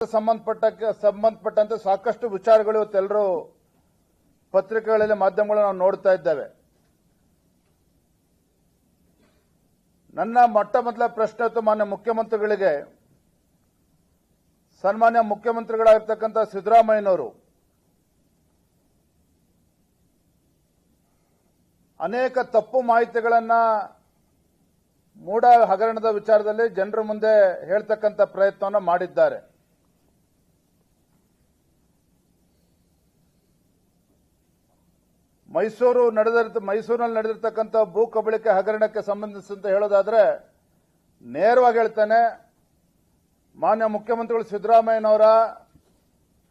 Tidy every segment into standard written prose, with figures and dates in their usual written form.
ಸಂಬಂಧಪಟ್ಟಂತೆ ಸಾಕಷ್ಟು ವಿಚಾರಗಳು ಇವತ್ತೆಲ್ಲರೂ ಪತ್ರಿಕೆಗಳಲ್ಲಿ ಮಾಧ್ಯಮಗಳು ನಾವು ನೋಡ್ತಾ ಇದ್ದೇವೆ. ನನ್ನ ಮೊಟ್ಟ ಮೊದಲ ಪ್ರಶ್ನೆ ಇತ್ತು ಮಾನ್ಯ ಮುಖ್ಯಮಂತ್ರಿಗಳಿಗೆ. ಸನ್ಮಾನ್ಯ ಮುಖ್ಯಮಂತ್ರಿಗಳಾಗಿರ್ತಕ್ಕಂಥ ಸಿದ್ದರಾಮಯ್ಯನವರು ಅನೇಕ ತಪ್ಪು ಮಾಹಿತಿಗಳನ್ನ ಮೂಢ ಹಗರಣದ ವಿಚಾರದಲ್ಲಿ ಜನರ ಮುಂದೆ ಹೇಳ್ತಕ್ಕಂಥ ಪ್ರಯತ್ನವನ್ನು ಮಾಡಿದ್ದಾರೆ. ಮೈಸೂರಿನಲ್ಲಿ ನಡೆದಿರ್ತಕ್ಕಂಥ ಭೂ ಕಬಳಿಕೆ ಹಗರಣಕ್ಕೆ ಸಂಬಂಧಿಸಿದಂತೆ ಹೇಳೋದಾದ್ರೆ ನೇರವಾಗಿ ಹೇಳ್ತಾನೆ, ಮಾನ್ಯ ಮುಖ್ಯಮಂತ್ರಿಗಳು ಸಿದ್ದರಾಮಯ್ಯನವರ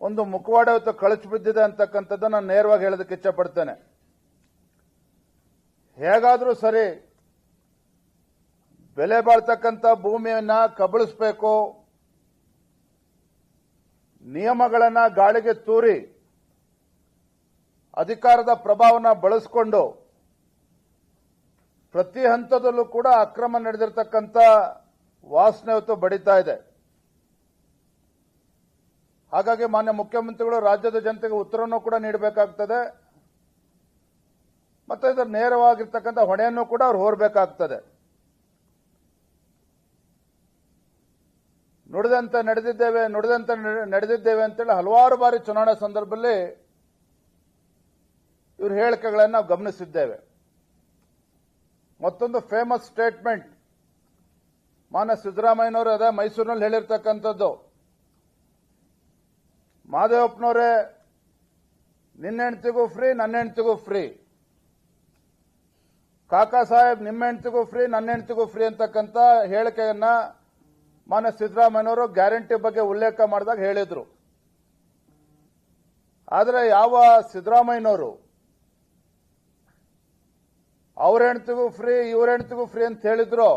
ಒಂದು ಮುಖವಾಡ ಇವತ್ತು ಕಳಚಿ ಬಿದ್ದಿದೆ ಅಂತಕ್ಕಂಥದ್ದನ್ನು ನೇರವಾಗಿ ಹೇಳೋದಕ್ಕೆ ಇಚ್ಛಪಡ್ತೇನೆ. ಹೇಗಾದರೂ ಸರಿ ಬೆಲೆ ಬಾಳ್ತಕ್ಕಂಥ ಭೂಮಿಯನ್ನ ಕಬಳಿಸಬೇಕು, ನಿಯಮಗಳನ್ನ ಗಾಳಿಗೆ ತೂರಿ ಅಧಿಕಾರದ ಪ್ರಭಾವನ ಬಳಸಿಕೊಂಡು ಪ್ರತಿ ಹಂತದಲ್ಲೂ ಕೂಡ ಅಕ್ರಮ ನಡೆದಿರತಕ್ಕಂಥ ವಾಸನೆ ಇವತ್ತು ಬಡಿತಾ ಇದೆ. ಹಾಗಾಗಿ ಮಾನ್ಯ ಮುಖ್ಯಮಂತ್ರಿಗಳು ರಾಜ್ಯದ ಜನತೆಗೆ ಉತ್ತರವನ್ನು ಕೂಡ ನೀಡಬೇಕಾಗ್ತದೆ, ಮತ್ತೆ ಇದರ ನೇರವಾಗಿರ್ತಕ್ಕಂಥ ಹೊಣೆಯನ್ನು ಕೂಡ ಅವರು ಹೊರಬೇಕಾಗ್ತದೆ. ನುಡಿದಂತೆ ನಡೆದಿದ್ದೇವೆ ಅಂತೇಳಿ ಹಲವಾರು ಬಾರಿ ಚುನಾವಣಾ ಸಂದರ್ಭದಲ್ಲಿ ಇವ್ರ ಹೇಳಿಕೆಗಳನ್ನು ನಾವು ಗಮನಿಸಿದ್ದೇವೆ. ಮತ್ತೊಂದು ಫೇಮಸ್ ಸ್ಟೇಟ್ಮೆಂಟ್ ಮಾನ್ಯ ಸಿದ್ದರಾಮಯ್ಯನವರು ಅದೇ ಮೈಸೂರಿನಲ್ಲಿ ಹೇಳಿರ್ತಕ್ಕಂಥದ್ದು, ಮಾದೇವಪ್ಪನವರೇ ನಿನ್ನ ಹೆಂಡತಿಗೂ ಫ್ರೀ, ನನ್ನ ಹೆಂಡತಿಗೂ ಫ್ರೀ, ಕಾಕಾ ಸಾಹೇಬ್ ನಿಮ್ಮ ಹೆಂಡತಿಗೂ ಫ್ರೀ, ನನ್ನ ಹೆಂಡತಿಗೂ ಫ್ರೀ ಅಂತಕ್ಕಂಥ ಹೇಳಿಕೆಯನ್ನ ಮಾನ್ಯ ಸಿದ್ದರಾಮಯ್ಯನವರು ಗ್ಯಾರಂಟಿ ಬಗ್ಗೆ ಉಲ್ಲೇಖ ಮಾಡಿದಾಗ ಹೇಳಿದ್ರು. ಆದರೆ ಯಾವ ಸಿದ್ದರಾಮಯ್ಯನವರು ಅವ್ರ ಹೆಂಡತಿಗೂ ಫ್ರೀ ಇವ್ರ ಹೆಂಡತಿಗೂ ಫ್ರೀ ಅಂತ ಹೇಳಿದ್ರು,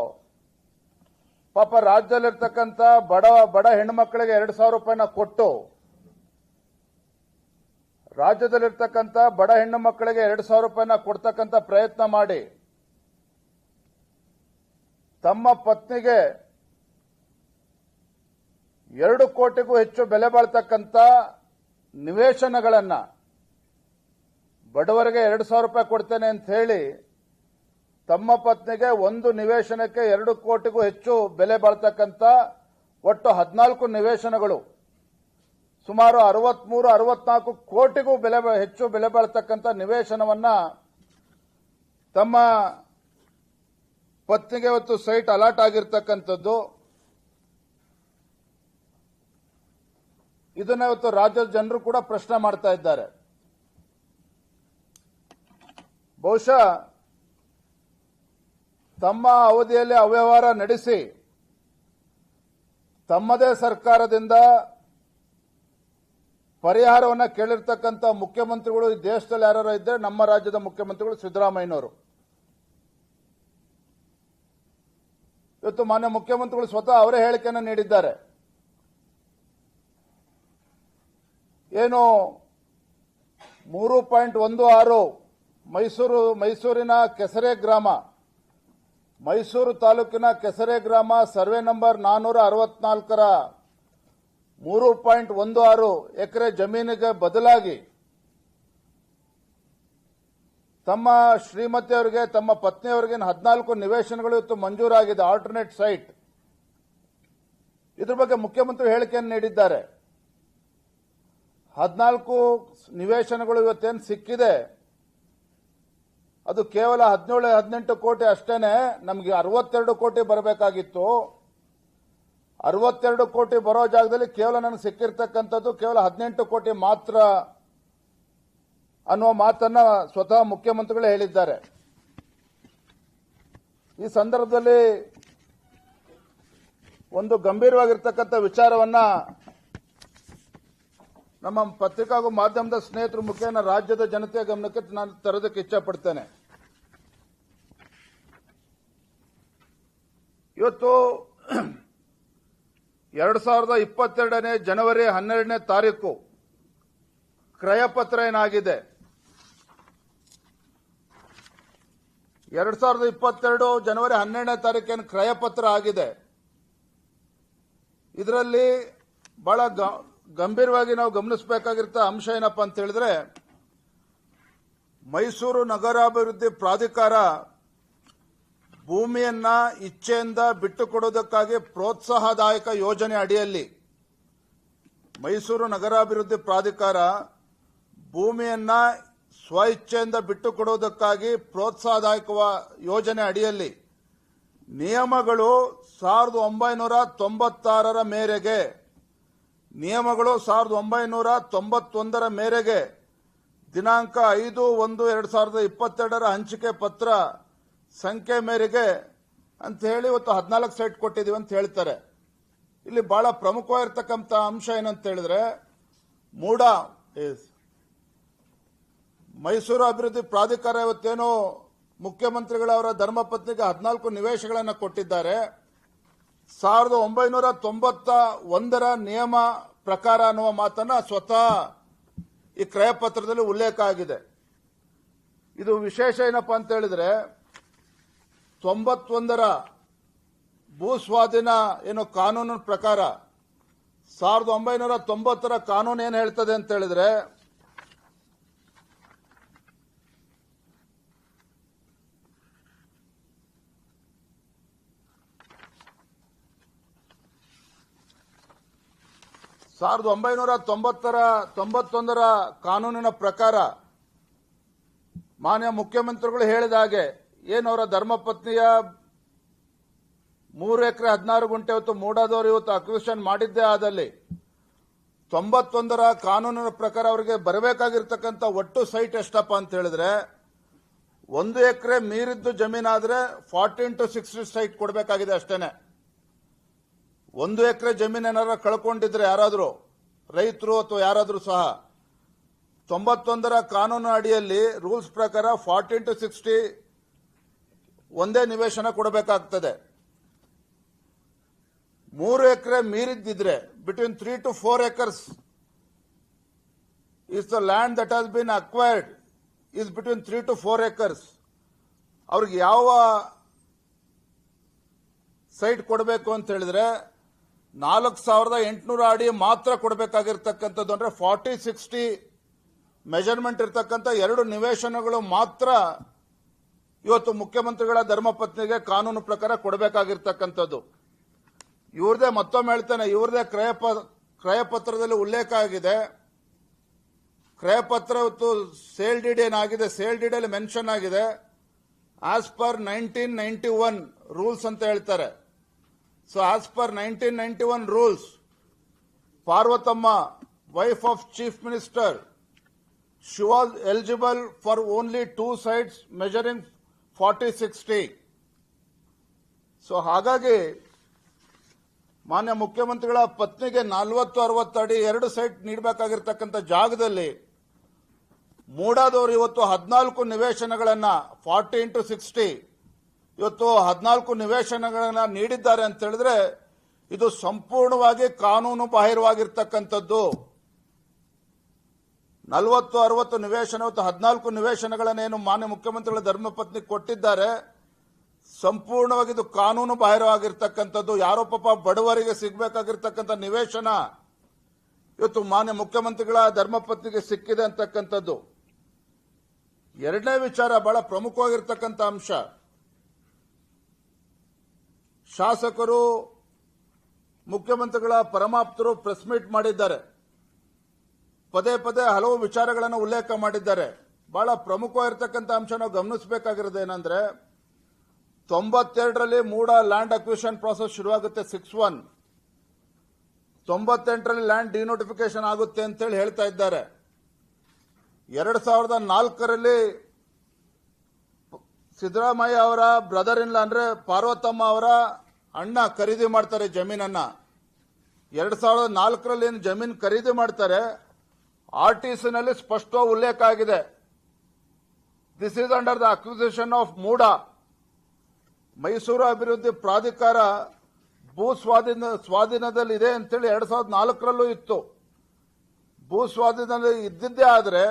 ಪಾಪ ರಾಜ್ಯದಲ್ಲಿರ್ತಕ್ಕಂಥ ಬಡ ಹೆಣ್ಣು ಮಕ್ಕಳಿಗೆ 2,000 ರೂಪಾಯಿನ ಕೊಟ್ಟು, ರಾಜ್ಯದಲ್ಲಿರ್ತಕ್ಕಂಥ ಬಡ ಹೆಣ್ಣು ಮಕ್ಕಳಿಗೆ 2,000 ರೂಪಾಯಿನ ಕೊಡ್ತಕ್ಕಂಥ ಪ್ರಯತ್ನ ಮಾಡಿ ತಮ್ಮ ಪತ್ನಿಗೆ 2 ಕೋಟಿಗೂ ಹೆಚ್ಚು ಬೆಲೆ ಬಾಳ್ತಕ್ಕಂಥ ನಿವೇಶನಗಳನ್ನ ಬಡವರಿಗೆ 2,000 ರೂಪಾಯಿ ಕೊಡ್ತೇನೆ ಅಂತ ಹೇಳಿ ತಮ್ಮ ಪತ್ನಿಗೆ ಒಂದು ನಿವೇಶನಕ್ಕೆ 2 ಕೋಟಿಗೂ ಹೆಚ್ಚು ಬೆಲೆ ಬಾಳ್ತಕ್ಕಂಥ ಒಟ್ಟು 14 ನಿವೇಶನಗಳು, ಸುಮಾರು 63-64 ಕೋಟಿಗೂ ಹೆಚ್ಚು ಬೆಲೆ ಬಾಳ್ತಕ್ಕಂಥ ನಿವೇಶನವನ್ನ ತಮ್ಮ ಪತ್ನಿಗೆ ಇವತ್ತು ಸೈಟ್ ಅಲಾಟ್ ಆಗಿರ್ತಕ್ಕಂಥದ್ದು. ಇದನ್ನ ಇವತ್ತು ರಾಜ್ಯದ ಜನರು ಕೂಡ ಪ್ರಶ್ನೆ ಮಾಡ್ತಾ ಇದ್ದಾರೆ. ಬಹುಶಃ ತಮ್ಮ ಅವಧಿಯಲ್ಲಿ ಅವ್ಯವಹಾರ ನಡೆಸಿ ತಮ್ಮದೇ ಸರ್ಕಾರದಿಂದ ಪರಿಹಾರವನ್ನು ಕೇಳಿರ್ತಕ್ಕಂಥ ಮುಖ್ಯಮಂತ್ರಿಗಳು ಈ ದೇಶದಲ್ಲಿ ಯಾರು ಇದ್ದರೆ ನಮ್ಮ ರಾಜ್ಯದ ಮುಖ್ಯಮಂತ್ರಿಗಳು ಸಿದ್ದರಾಮಯ್ಯನವರು. ಇವತ್ತು ಮಾನ್ಯ ಮುಖ್ಯಮಂತ್ರಿಗಳು ಸ್ವತಃ ಅವರೇ ಹೇಳಿಕೆಯನ್ನು ನೀಡಿದ್ದಾರೆ. ಏನು 3.16 ಮೈಸೂರಿನ ಕೆಸರೆ ಗ್ರಾಮ, ಮೈಸೂರು ತಾಲೂಕಿನ ಕೆಸರೆ ಗ್ರಾಮ ಸರ್ವೆ ನಂಬರ್ 464ರ 3.16 ಎಕರೆ ಜಮೀನಿಗೆ ಬದಲಾಗಿ ತಮ್ಮ ಶ್ರೀಮತಿಯವರಿಗೆ ತಮ್ಮ ಪತ್ನಿಯವರಿಗೆ 14 ನಿವೇಶನಗಳು ಇವತ್ತು ಮಂಜೂರಾಗಿದೆ, ಆಲ್ಟರ್ನೇಟ್ ಸೈಟ್. ಇದ್ರ ಬಗ್ಗೆ ಮುಖ್ಯಮಂತ್ರಿ ಹೇಳಿಕೆಯನ್ನು ನೀಡಿದ್ದಾರೆ. 14 ನಿವೇಶನಗಳು ಇವತ್ತೇನು ಸಿಕ್ಕಿದೆ ಅದು ಕೇವಲ 17-18 ಕೋಟಿ ಅಷ್ಟೇನೆ. ನಮಗೆ 62 ಕೋಟಿ ಬರಬೇಕಾಗಿತ್ತು. 62 ಕೋಟಿ ಬರೋ ಜಾಗದಲ್ಲಿ ಕೇವಲ ನನಗೆ ಸಿಕ್ಕಿರ್ತಕ್ಕಂಥದ್ದು ಕೇವಲ 18 ಕೋಟಿ ಮಾತ್ರ ಅನ್ನುವ ಮಾತನ್ನ ಸ್ವತಃ ಮುಖ್ಯಮಂತ್ರಿಗಳೇ ಹೇಳಿದ್ದಾರೆ. ಈ ಸಂದರ್ಭದಲ್ಲಿ ಒಂದು ಗಂಭೀರವಾಗಿರ್ತಕ್ಕಂಥ ವಿಚಾರವನ್ನ ನಮ್ಮ ಪತ್ರಿಕಾ ಹಾಗೂ ಮಾಧ್ಯಮದ ಸ್ನೇಹಿತರ ಮುಖೇನ ರಾಜ್ಯದ ಜನತೆಯ ಗಮನಕ್ಕೆ ನಾನು ತರೋದಕ್ಕೆ ಇಚ್ಛಪಡ್ತೇನೆ. ಇವತ್ತು 2022 ಜನವರಿ 12ನೇ ತಾರೀಕು ಕ್ರಯಪತ್ರ ಏನಾಗಿದೆ, 2022 ಜನವರಿ 12ನೇ ತಾರೀಕೇನು ಕ್ರಯಪತ್ರ ಆಗಿದೆ, ಇದರಲ್ಲಿ ಬಹಳ ಗಂಭೀರವಾಗಿ ನಾವು ಗಮನಿಸಬೇಕಾಗಿರೋ ಅಂಶ ಏನಪ್ಪಾ ಅಂತ ಹೇಳಿದ್ರೆ, ಮೈಸೂರು ನಗರಾಭಿವೃದ್ಧಿ ಪ್ರಾಧಿಕಾರ ಭೂಮಿಯನ್ನ ಇಚ್ಛೆಯಿಂದ ಬಿಟ್ಟುಕೊಡುವುದಕ್ಕಾಗಿ ಪ್ರೋತ್ಸಾಹದಾಯಕ ಯೋಜನೆ ಅಡಿಯಲ್ಲಿ ಮೈಸೂರು ನಗರಾಭಿವೃದ್ಧಿ ಪ್ರಾಧಿಕಾರ ಭೂಮಿಯನ್ನ ಸ್ವ ಇಚ್ಛೆಯಿಂದ ಬಿಟ್ಟುಕೊಡುವುದಕ್ಕಾಗಿ ಪ್ರೋತ್ಸಾಹದಾಯಕ ಯೋಜನೆ ಅಡಿಯಲ್ಲಿ ನಿಯಮಗಳು 1996ರ ಮೇರೆಗೆ ನಿಯಮಗಳು 1991ರ ಮೇರೆಗೆ ದಿನಾಂಕ 5/1/2022ರ ಹಂಚಿಕೆ ಪತ್ರ ಸಂಖ್ಯೆ ಮೇರೆಗೆ ಅಂತ ಹೇಳಿ ಇವತ್ತು 14 ಸೈಟ್ ಕೊಟ್ಟಿದ್ದೀವಿ ಅಂತ ಹೇಳ್ತಾರೆ. ಇಲ್ಲಿ ಬಹಳ ಪ್ರಮುಖವಾಗಿರ್ತಕ್ಕಂಥ ಅಂಶ ಏನಂತ ಹೇಳಿದ್ರೆ, ಮೈಸೂರು ಅಭಿವೃದ್ಧಿ ಪ್ರಾಧಿಕಾರ ಇವತ್ತೇನು ಮುಖ್ಯಮಂತ್ರಿಗಳವರ ಧರ್ಮಪತ್ನಿಗೆ 14 ನಿವೇಶನಗಳನ್ನು ಕೊಟ್ಟಿದ್ದಾರೆ. 1991ರ ನಿಯಮ ಪ್ರಕಾರ ಅನ್ನುವ ಮಾತನ್ನ ಸ್ವತಃ ಈ ಕ್ರಯ ಪತ್ರದಲ್ಲಿ ಉಲ್ಲೇಖ ಆಗಿದೆ. ಇದು ವಿಶೇಷ ಏನಪ್ಪಾ ಅಂತ ಹೇಳಿದ್ರೆ, 91ರ ಭೂ ಸ್ವಾಧೀನ ಏನು ಕಾನೂನಿನ ಪ್ರಕಾರ 1990ರ ಕಾನೂನು ಏನು ಹೇಳ್ತದೆ ಅಂತ ಹೇಳಿದ್ರೆ, ಸಾವಿರದ 1991ರ ಕಾನೂನಿನ ಪ್ರಕಾರ ಮಾನ್ಯ ಮುಖ್ಯಮಂತ್ರಿಗಳು ಹೇಳಿದ ಹಾಗೆ ಏನು ಅವರ ಧರ್ಮಪತ್ನಿಯ 3 ಎಕರೆ 16 ಗುಂಟೆ ಇವತ್ತು ಮೂಡಾದವರು ಇವತ್ತು ಅಕ್ವಿಷನ್ ಮಾಡಿದ್ದೇ ಆದಲ್ಲಿ 91ರ ಕಾನೂನಿನ ಪ್ರಕಾರ ಅವರಿಗೆ ಬರಬೇಕಾಗಿರ್ತಕ್ಕಂಥ ಒಟ್ಟು ಸೈಟ್ ಎಷ್ಟಪ್ಪ ಅಂತ ಹೇಳಿದ್ರೆ, 1 ಎಕರೆ ಮೀರಿದ್ದು ಜಮೀನಾದ್ರೆ 40x60 ಸೈಟ್ ಕೊಡಬೇಕಾಗಿದೆ ಅಷ್ಟೇನೆ. 1 ಎಕರೆ ಜಮೀನು ಏನಾರ ಕಳ್ಕೊಂಡಿದ್ರೆ ಯಾರಾದರೂ ರೈತರು ಅಥವಾ ಯಾರಾದರೂ ಸಹ 91ರ ಕಾನೂನು ಅಡಿಯಲ್ಲಿ ರೂಲ್ಸ್ ಪ್ರಕಾರ 40x60 ಒಂದೇ ನಿವೇಶನ ಕೊಡಬೇಕಾಗ್ತದೆ. 3 ಎಕರೆ ಮೀರಿದ್ದಿದ್ರೆ between 3 to 4 acres is the land that has been acquired is between 3 to 4 acres. ಅವ್ರಿಗೆ ಯಾವ ಸೈಟ್ ಕೊಡಬೇಕು ಅಂತ ಹೇಳಿದ್ರೆ 4800 ಅಡಿ ಮಾತ್ರ ಕೊಡಬೇಕಾಗಿರ್ತಕ್ಕಂಥದ್ದು. ಅಂದ್ರೆ 40-60 ಮೆಜರ್ಮೆಂಟ್ ಇರ್ತಕ್ಕಂಥ 2 ನಿವೇಶನಗಳು ಮಾತ್ರ ಇವತ್ತು ಮುಖ್ಯಮಂತ್ರಿಗಳ ಧರ್ಮಪತ್ನಿಗೆ ಕಾನೂನು ಪ್ರಕಾರ ಕೊಡಬೇಕಾಗಿರ್ತಕ್ಕಂಥದ್ದು. ಇವ್ರದೇ ಮತ್ತೊಮ್ಮೆ ಹೇಳ್ತಾನೆ, ಇವ್ರದೇ ಕ್ರಯ ಪತ್ರದಲ್ಲಿ ಉಲ್ಲೇಖ ಆಗಿದೆ. ಕ್ರಯ ಪತ್ರ ಇವತ್ತು ಸೇಲ್ ಡೀಡ್ ಏನಾಗಿದೆ, ಸೇಲ್ ಡೀಡ್ ಅಲ್ಲಿ ಮೆನ್ಷನ್ ಆಗಿದೆ ಆಸ್ ಪರ್ 1991 ರೂಲ್ಸ್ ಅಂತ ಹೇಳ್ತಾರೆ. So as per 1991 rules, Parvathamma wife of chief minister, she was eligible for only 2 sites measuring 40-60. So ಹಾಗಾಗಿ ಮಾನ್ಯ ಮುಖ್ಯಮಂತ್ರಿಗಳ ಪತ್ನಿಗೆ 40-60 ಅಡಿ 2 ಸೈಟ್ ನೀಡಬೇಕಾಗಿರ್ತಕ್ಕಂಥ ಜಾಗದಲ್ಲಿ ಮೂಡಾದವರು ಇವತ್ತು 14 ನಿವೇಶನಗಳನ್ನ 40x60 ಇವತ್ತು 14 ನಿವೇಶನಗಳನ್ನ ನೀಡಿದ್ದಾರೆ ಅಂತ ಹೇಳಿದ್ರೆ ಇದು ಸಂಪೂರ್ಣವಾಗಿ ಕಾನೂನು ಬಾಹಿರವಾಗಿರ್ತಕ್ಕಂಥದ್ದು. 40-60 ನಿವೇಶನ ಇವತ್ತು 14 ನಿವೇಶನಗಳನ್ನೇನು ಮಾನ್ಯ ಮುಖ್ಯಮಂತ್ರಿಗಳ ಧರ್ಮಪತ್ನಿ ಕೊಟ್ಟಿದ್ದಾರೆ, ಸಂಪೂರ್ಣವಾಗಿ ಇದು ಕಾನೂನು ಬಾಹಿರವಾಗಿರ್ತಕ್ಕಂಥದ್ದು. ಯಾರೋ ಪಾಪ ಬಡವರಿಗೆ ಸಿಗಬೇಕಾಗಿರ್ತಕ್ಕಂಥ ನಿವೇಶನ ಇವತ್ತು ಮಾನ್ಯ ಮುಖ್ಯಮಂತ್ರಿಗಳ ಧರ್ಮಪತ್ನಿಗೆ ಸಿಕ್ಕಿದೆ ಅಂತಕ್ಕಂಥದ್ದು. ಎರಡನೇ ವಿಚಾರ ಬಹಳ ಪ್ರಮುಖವಾಗಿರ್ತಕ್ಕಂಥ ಅಂಶ, ಶಾಸಕರು ಮುಖ್ಯಮಂತ್ರಿಗಳ ಪರಮಾಪ್ತರು ಪ್ರೆಸ್ ಮೀಟ್ ಮಾಡಿದ್ದಾರೆ, ಪದೇ ಪದೇ ಹಲವು ವಿಚಾರಗಳನ್ನು ಉಲ್ಲೇಖ ಮಾಡಿದ್ದಾರೆ. ಬಹಳ ಪ್ರಮುಖವಾಗಿರ್ತಕ್ಕಂಥ ಅಂಶ ನಾವು ಗಮನಿಸಬೇಕಾಗಿರೋದೇನೆಂದ್ರೆ, 92ರಲ್ಲಿ ಮೂಡ ಲ್ಯಾಂಡ್ ಅಕ್ವಿಷನ್ ಪ್ರಾಸೆಸ್ ಶುರುವಾಗುತ್ತೆ 6-1, 98ರಲ್ಲಿ ಲ್ಯಾಂಡ್ ಡಿನೋಟಿಫಿಕೇಶನ್ ಆಗುತ್ತೆ ಅಂತೇಳಿ ಹೇಳ್ತಾ ಇದ್ದಾರೆ. 2004ರಲ್ಲಿ ಸಿದ್ದರಾಮಯ್ಯ ಅವರ ಬ್ರದರ್ ಇನ್ ಲಾ ಅಂದ್ರೆ ಪಾರ್ವತಮ್ಮ ಅವರ ಅಣ್ಣ ಖರೀದಿ ಮಾಡ್ತಾರೆ ಜಮೀನನ್ನ. 2004ರಲ್ಲಿ ಏನು ಜಮೀನು ಖರೀದಿ ಮಾಡ್ತಾರೆ, ಆರ್ಟಿಸಿನಲ್ಲಿ ಸ್ಪಷ್ಟವಾಗಿ ಉಲ್ಲೇಖ ಆಗಿದೆ, this is under the acquisition of MUDA. Mysuru ಅಭಿವೃದ್ಧಿ ಪ್ರಾಧಿಕಾರ ಭೂ ಸ್ವಾಧೀನದಲ್ಲಿ ಇದೆ ಅಂತೇಳಿ 2004ರಲ್ಲೂ ಇತ್ತು. ಭೂ ಸ್ವಾಧೀನದಲ್ಲಿ ಇದ್ದಿದ್ದೇ ಆದರೆ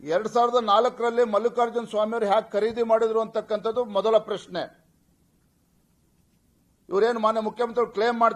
2004ರಲ್ಲಿ ಮಲ್ಲಿಕಾರ್ಜುನ ಸ್ವಾಮಿಯವರು ಹ್ಯಾಕ್ ಖರೀದಿ ಮಾಡಿದ್ರು ಅಂತಕ್ಕಂಥದ್ದು ಮೊದಲ ಪ್ರಶ್ನೆ. ಇವರೇನು ಮಾನ್ಯ ಮುಖ್ಯಮಂತ್ರಿಗಳು ಕ್ಲೇಮ್ ಮಾಡ್ತಾರೆ.